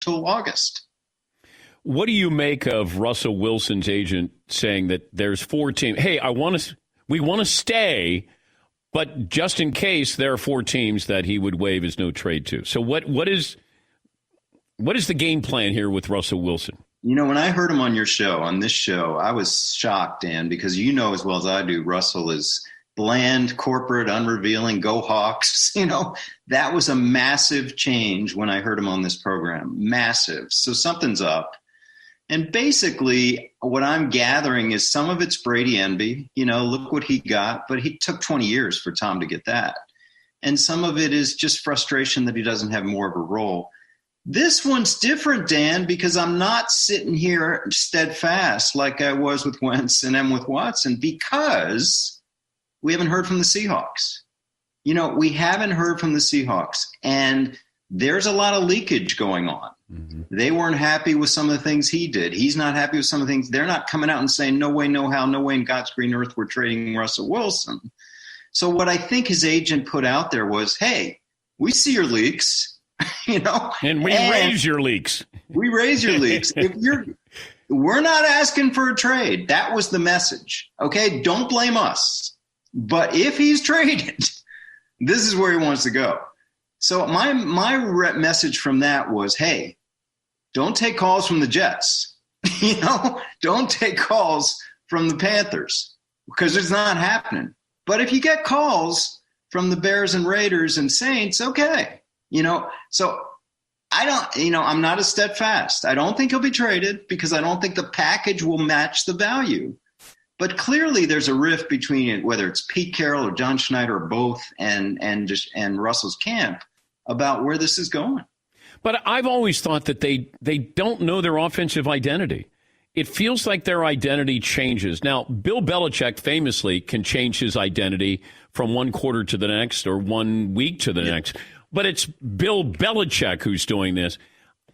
till August. What do you make of Russell Wilson's agent saying that there's 4 teams? Hey, we want to stay, but just in case there are 4 teams that he would waive his no trade to. So what is the game plan here with Russell Wilson? You know, when I heard him on this show, I was shocked, Dan, because you know as well as I do, Russell is bland, corporate, unrevealing, go Hawks. You know, that was a massive change when I heard him on this program. Massive. So something's up. And basically what I'm gathering is some of it's Brady envy. You know, look what he got, but he took 20 years for Tom to get that. And some of it is just frustration that he doesn't have more of a role. This one's different, Dan, because I'm not sitting here steadfast like I was with Wentz and am with Watson, because we haven't heard from the Seahawks. You know, we haven't heard from the Seahawks, and there's a lot of leakage going on. Mm-hmm. They weren't happy with some of the things he did. He's not happy with some of the things. They're not coming out and saying, no way, no how, no way in God's green earth we're trading Russell Wilson. So what I think his agent put out there was, hey, we see your leaks. You know, and we raise your leaks. We raise your leaks. We're not asking for a trade. That was the message. Okay, don't blame us. But if he's traded, this is where he wants to go. So my message from that was, hey, don't take calls from the Jets. You know, don't take calls from the Panthers, because it's not happening. But if you get calls from the Bears and Raiders and Saints, okay. You know, so I'm not as steadfast. I don't think he'll be traded because I don't think the package will match the value. But clearly there's a rift between it, whether it's Pete Carroll or John Schneider or both and Russell's camp about where this is going. But I've always thought that they don't know their offensive identity. It feels like their identity changes. Now, Bill Belichick famously can change his identity from one quarter to the next or 1 week to the next. But it's Bill Belichick who's doing this.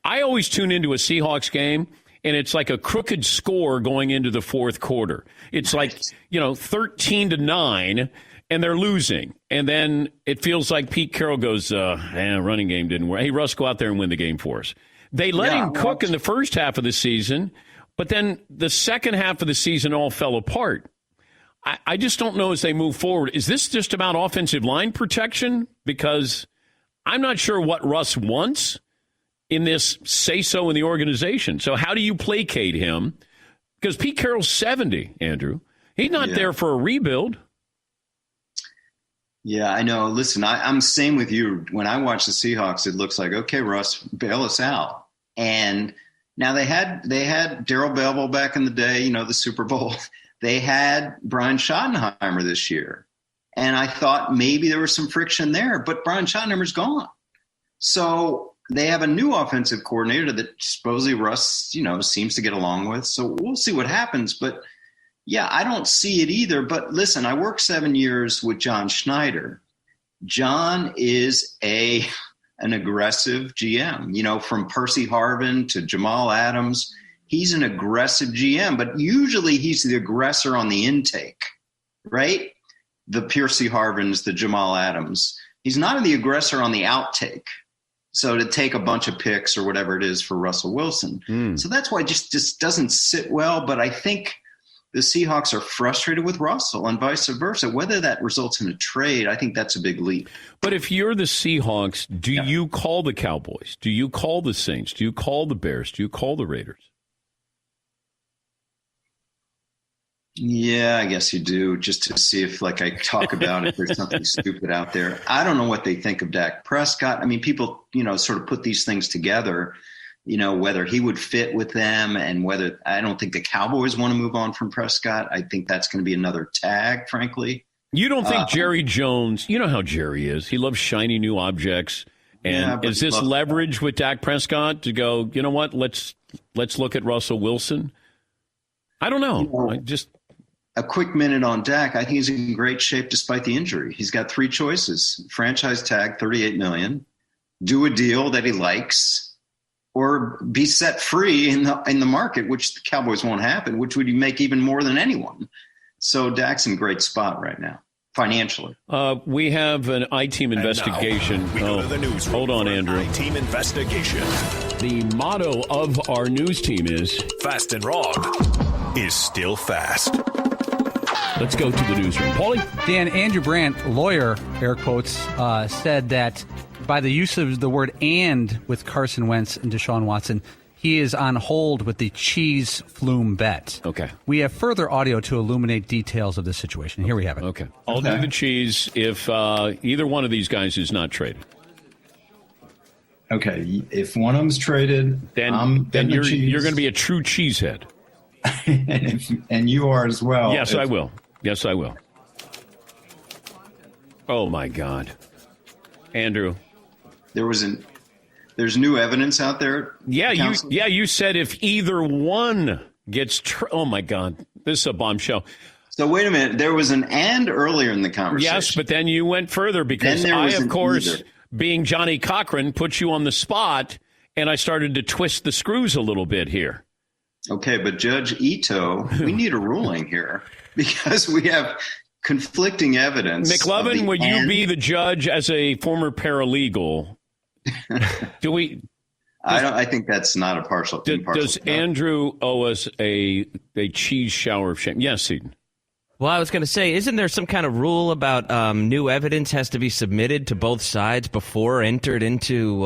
I always tune into a Seahawks game, and it's like a crooked score going into the fourth quarter. It's like, 13-9, and they're losing. And then it feels like Pete Carroll goes, running game didn't work. Hey, Russ, go out there and win the game for us. They let him cook in the first half of the season, but then the second half of the season all fell apart. I just don't know as they move forward. Is this just about offensive line protection? Because I'm not sure what Russ wants in this say-so in the organization. So how do you placate him? Because Pete Carroll's 70, Andrew. He's not there for a rebuild. Yeah, I know. Listen, I'm same with you. When I watch the Seahawks, it looks like, okay, Russ, bail us out. And now they had Darryl Bevell back in the day, the Super Bowl. They had Brian Schottenheimer this year. And I thought maybe there was some friction there, but Brian Schottenheimer's gone. So they have a new offensive coordinator that supposedly Russ, seems to get along with. So we'll see what happens. But, yeah, I don't see it either. But, listen, I worked 7 years with John Schneider. John is an aggressive GM, from Percy Harvin to Jamal Adams. He's an aggressive GM, but usually he's the aggressor on the intake, right? The Percy Harvins, the Jamal Adams. He's not the aggressor on the outtake. So to take a bunch of picks or whatever it is for Russell Wilson. So that's why it just doesn't sit well. But I think the Seahawks are frustrated with Russell and vice versa. Whether that results in a trade, I think that's a big leap. But if you're the Seahawks, do you call the Cowboys? Do you call the Saints? Do you call the Bears? Do you call the Raiders? Yeah, I guess you do, just to see if, I talk about if there's something stupid out there. I don't know what they think of Dak Prescott. I mean, people, sort of put these things together, whether he would fit with them and whether – I don't think the Cowboys want to move on from Prescott. I think that's going to be another tag, frankly. You don't think Jerry Jones – you know how Jerry is. He loves shiny new objects. And is this leverage with Dak Prescott to go, you know what, let's look at Russell Wilson? I don't know. A quick minute on Dak. I think he's in great shape despite the injury. He's got 3 choices: franchise tag, $38 million, do a deal that he likes, or be set free in the market, which the Cowboys won't happen, which would make even more than anyone. So Dak's in a great spot right now. financially. We have an I-Team investigation. We go to the newsroom. Hold on, Andrew. I-Team investigation. The motto of our news team is Fast and Wrong is still fast. let's go to the newsroom. Paulie? Dan, Andrew Brandt, lawyer, air quotes, said that by the use of the word "and" with Carson Wentz and Deshaun Watson, he is on hold with the cheese flume bet. Okay. We have further audio to illuminate details of the situation. Here we have it. Okay. I'll do the cheese if either one of these guys is not traded. Okay, if one of them's traded, Then you're going to be a true cheesehead. and you are as well. Yes, I will. Yes, I will. Oh, my God. Andrew. There's new evidence out there. Yeah, you said if either one gets oh my God, this is a bombshell. So wait a minute, there was an "and" earlier in the conversation. Yes, but then you went further because I, of course, being Johnny Cochran, put you on the spot, and I started to twist the screws a little bit here. Okay, but Judge Ito, we need a ruling here because we have conflicting evidence. McLovin, would you be the judge as a former paralegal? Do we? I think that's not a partial. Does Andrew owe us a cheese shower of shame? Yes, Eden. Well, I was going to say, isn't there some kind of rule about new evidence has to be submitted to both sides before entered into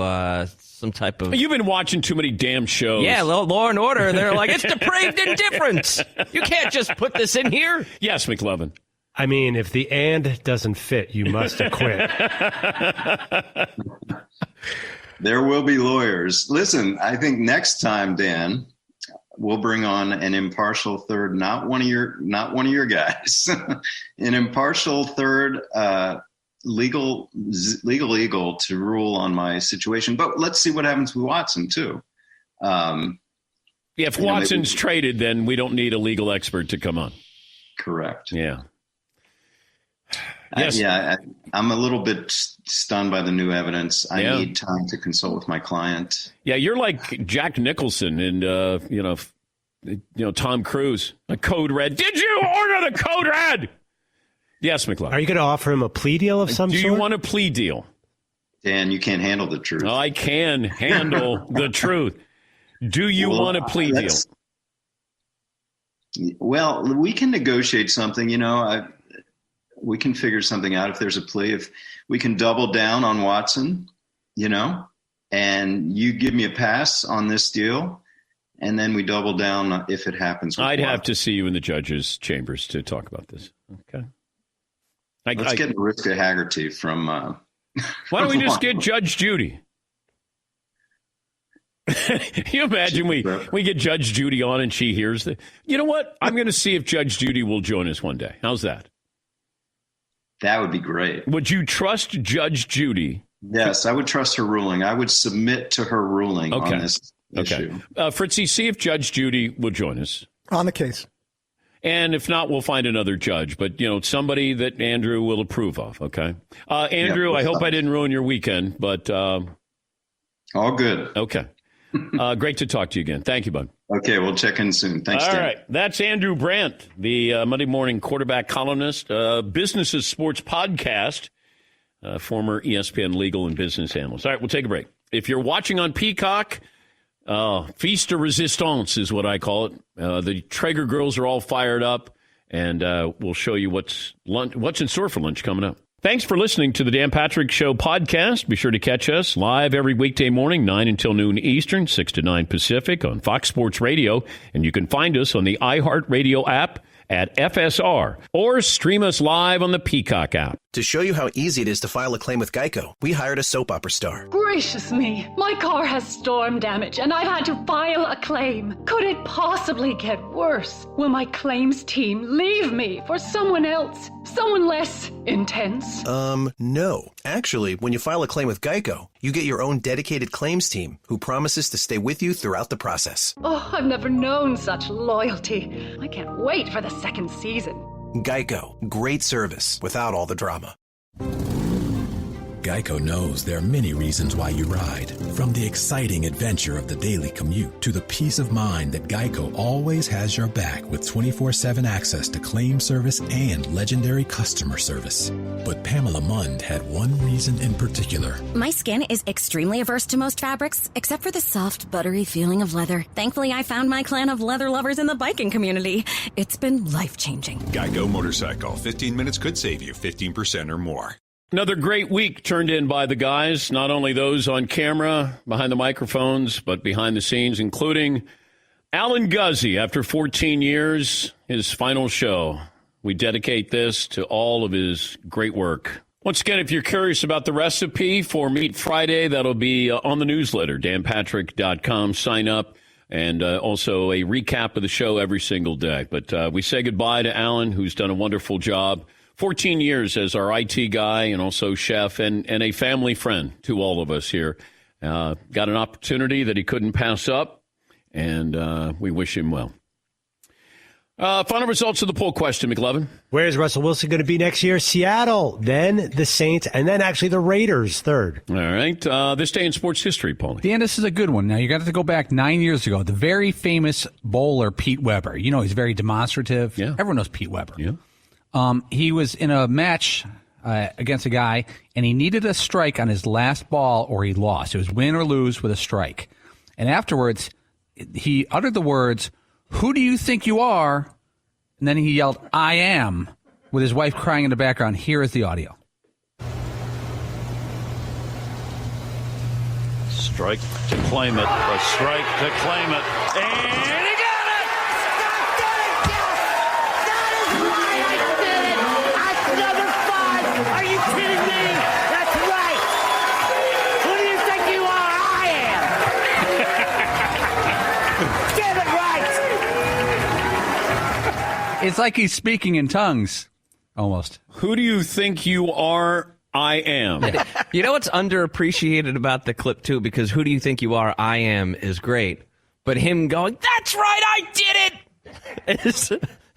some type of... You've been watching too many damn shows. Yeah, Law and Order. They're like, it's depraved indifference. You can't just put this in here. Yes, McLovin. I mean, if the "and" doesn't fit, you must acquit. There will be lawyers. Listen, I think next time, Dan, we'll bring on an impartial third, not one of your guys, an impartial third legal eagle to rule on my situation. But let's see what happens with Watson too. If Watson's traded, then we don't need a legal expert to come on. Correct. Yeah. Yes. I'm a little bit stunned by the new evidence. I need time to consult with my client. Yeah, you're like Jack Nicholson and Tom Cruise. A code red. Did you order the code red? Yes, McLeod. Are you going to offer him a plea deal of some sort? Do you want a plea deal? Dan, you can't handle the truth. I can handle the truth. Do you want a plea deal? Well, we can negotiate something. We can figure something out if there's a plea. If we can double down on Watson, and you give me a pass on this deal, and then we double down if it happens. I'd have to see you in the judge's chambers to talk about this. Okay. Let's get Mariska Haggerty from. Why don't we just get Judge Judy? Can you imagine we get Judge Judy on and she hears the. You know what? I'm going to see if Judge Judy will join us one day. How's that? That would be great. Would you trust Judge Judy? Yes, I would trust her ruling. I would submit to her ruling on this issue. Fritzy, see if Judge Judy will join us. On the case. And if not, we'll find another judge. But, somebody that Andrew will approve of, okay? Andrew, I hope I didn't ruin your weekend, but... all good. Okay. Great to talk to you again. Thank you, bud. Okay, we'll check in soon. Thanks, All Dan. right. That's Andrew Brandt, the Monday morning quarterback columnist, Businesses Sports Podcast, former ESPN legal and business analyst. All right, we'll take a break. If you're watching on Peacock, Feast de Resistance is what I call it. The Traeger girls are all fired up, and we'll show you what's in store for lunch coming up. Thanks for listening to the Dan Patrick Show podcast. Be sure to catch us live every weekday morning, 9 until noon Eastern, 6 to 9 Pacific on Fox Sports Radio. And you can find us on the iHeartRadio app at FSR or stream us live on the Peacock app. To show you how easy it is to file a claim with Geico, we hired a soap opera star. Gracious me, my car has storm damage and I've had to file a claim. Could it possibly get worse? Will my claims team leave me for someone else? Someone less intense? No. Actually, when you file a claim with Geico, you get your own dedicated claims team who promises to stay with you throughout the process. Oh, I've never known such loyalty. I can't wait for the second season. Geico. Great service without all the drama. Geico knows there are many reasons why you ride. From the exciting adventure of the daily commute to the peace of mind that Geico always has your back with 24/7 access to claim service and legendary customer service. But Pamela Mund had one reason in particular. My skin is extremely averse to most fabrics, except for the soft, buttery feeling of leather. Thankfully, I found my clan of leather lovers in the biking community. It's been life-changing. Geico Motorcycle. 15 minutes could save you 15% or more. Another great week turned in by the guys, not only those on camera, behind the microphones, but behind the scenes, including Alan Guzzi. After 14 years, his final show. We dedicate this to all of his great work. Once again, if you're curious about the recipe for Meat Friday, that'll be on the newsletter, danpatrick.com. Sign up, and also a recap of the show every single day. But we say goodbye to Alan, who's done a wonderful job. 14 years as our IT guy and also chef and a family friend to all of us here. Got an opportunity that he couldn't pass up, and we wish him well. Final results of the poll question, McLovin. Where's Russell Wilson going to be next year? Seattle, then the Saints, and then actually the Raiders third. All right. This day in sports history, Paulie. Dan, this is a good one. Now, you got to go back 9 years ago. The very famous bowler, Pete Weber. You know, he's very demonstrative. Yeah. Everyone knows Pete Weber. Yeah. He was in a match against a guy, and he needed a strike on his last ball or he lost. It was win or lose with a strike. And afterwards, he uttered the words, "Who do you think you are?" And then he yelled, "I am," with his wife crying in the background. Here is the audio. Strike to claim it. A strike to claim it. And he got it! That is right! I did it! That's number 5! Are you kidding me? That's right! Who do you think you are? I am! Get it right! It's like he's speaking in tongues, almost. Who do you think you are? I am. You know what's underappreciated about the clip, too? Because who do you think you are? I am is great. But him going, "That's right, I did it!" is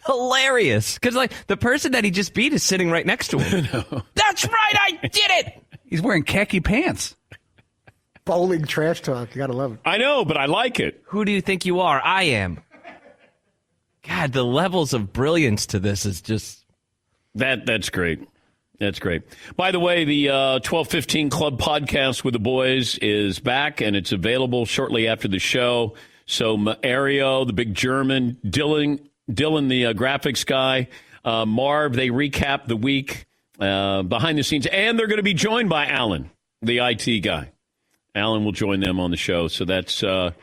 hilarious. Because, like, the person that he just beat is sitting right next to him. "That's right, I did it!" He's wearing khaki pants. Bowling trash talk. You got to love it. I know, but I like it. Who do you think you are? I am. God, the levels of brilliance to this is just... That's great. That's great. By the way, the 12:15 Club podcast with the boys is back, and it's available shortly after the show. So Mario, the big German, Dylan the graphics guy, Marv, they recap the week behind the scenes, and they're going to be joined by Alan, the IT guy. Alan will join them on the show. So that's the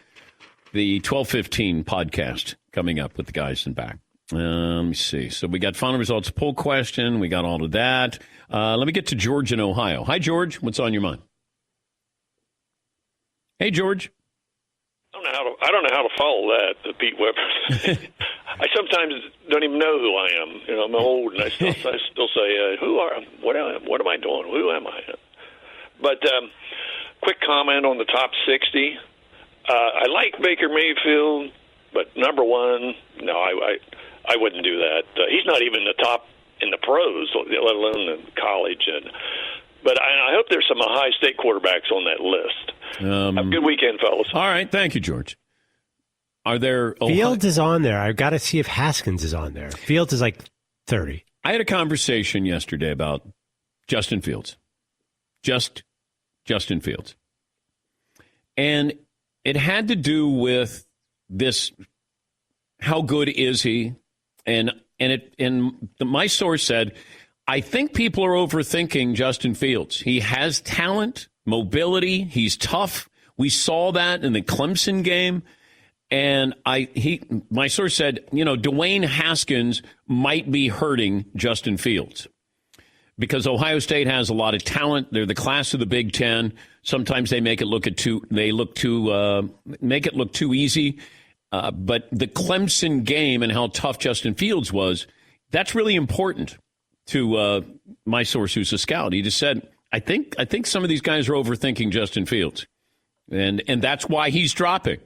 12:15 podcast coming up with the guys in back. Let me see. So we got final results poll question. We got all of that. Let me get to George in Ohio. Hi, George. What's on your mind? Hey, George. I don't know how to follow that, the Pete Weber. I sometimes don't even know who I am. You know, I'm old, and I still say, what am I doing? Who am I? But quick comment on the top 60. I like Baker Mayfield, but number one, no, I wouldn't do that. He's not even the top in the pros, let alone in college. But I hope there's some Ohio State quarterbacks on that list. Have a good weekend, fellas. All right. Thank you, George. Are there... Fields is on there. I've got to see if Haskins is on there. Fields is like 30. I had a conversation yesterday about Justin Fields. Justin Fields. And it had to do with this, how good is he? And my source said, I think people are overthinking Justin Fields. He has talent, mobility. He's tough. We saw that in the Clemson game. And my source said, Dwayne Haskins might be hurting Justin Fields because Ohio State has a lot of talent. They're the class of the Big Ten. Sometimes they make it look too easy. But the Clemson game and how tough Justin Fields was, that's really important to my source, who's a scout. He just said, I think some of these guys are overthinking Justin Fields, and that's why he's dropping.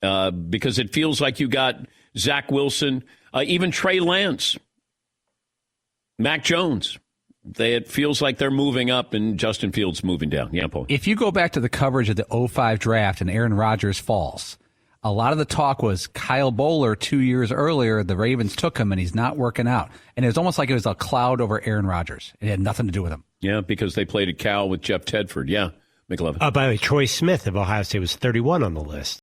Because it feels like you got Zach Wilson, even Trey Lance, Mac Jones. it feels like they're moving up and Justin Fields moving down. Yeah, Paul. If you go back to the coverage of the 05 draft and Aaron Rodgers falls, a lot of the talk was Kyle Bowler 2 years earlier. The Ravens took him, and he's not working out. And it was almost like it was a cloud over Aaron Rodgers. It had nothing to do with him. Yeah, because they played at Cal with Jeff Tedford. Yeah, McLovin. By the way, Troy Smith of Ohio State was 31 on the list.